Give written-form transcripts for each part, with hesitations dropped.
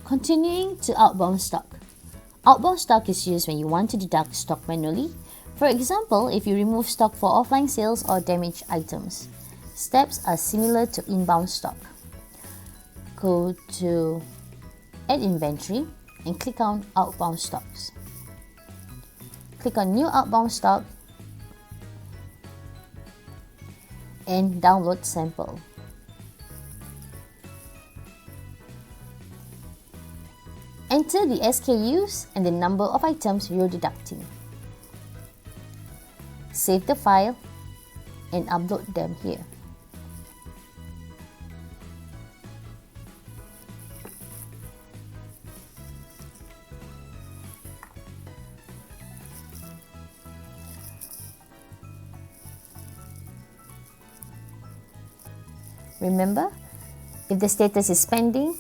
Continuing to outbound stock. Outbound stock is used when you want to deduct stock manually. For example, if you remove stock for offline sales or damaged items. Steps are similar to inbound stock. Go to Add Inventory and click on Outbound Stocks. Click on New Outbound Stock and download sample. Enter the SKUs and the number of items you're deducting. Save the file and upload them here. Remember, if the status is pending,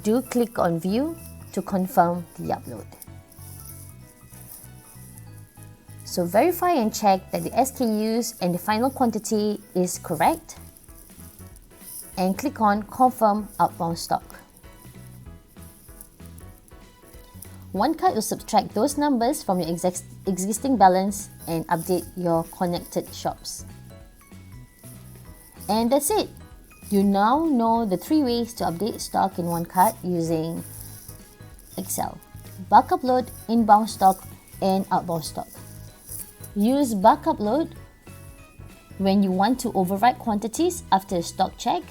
do click on View to confirm the upload. So verify and check that the SKUs and the final quantity is correct and click on Confirm Outbound Stock. OneCart will subtract those numbers from your existing balance and update your connected shops. And that's it! You now know the 3 ways to update stock in OneCart using Excel: bulk upload, inbound stock, and outbound stock. Use bulk upload when you want to override quantities after a stock check.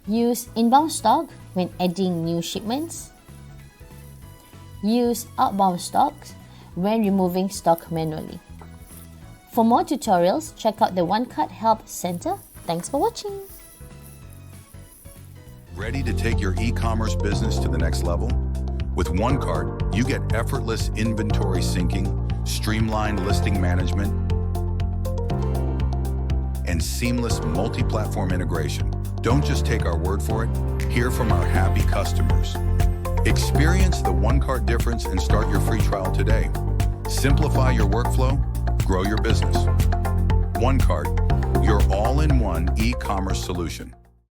Use inbound stock when adding new shipments. Use outbound stocks when removing stock manually. For more tutorials, check out the OneCart Help Center. Thanks for watching. Ready to take your e-commerce business to the next level? With OneCart, you get effortless inventory syncing, streamlined listing management, and seamless multi-platform integration. Don't just take our word for it, hear from our happy customers. Experience the OneCart difference and start your free trial today. Simplify your workflow, grow your business. OneCart, your all-in-one e-commerce solution.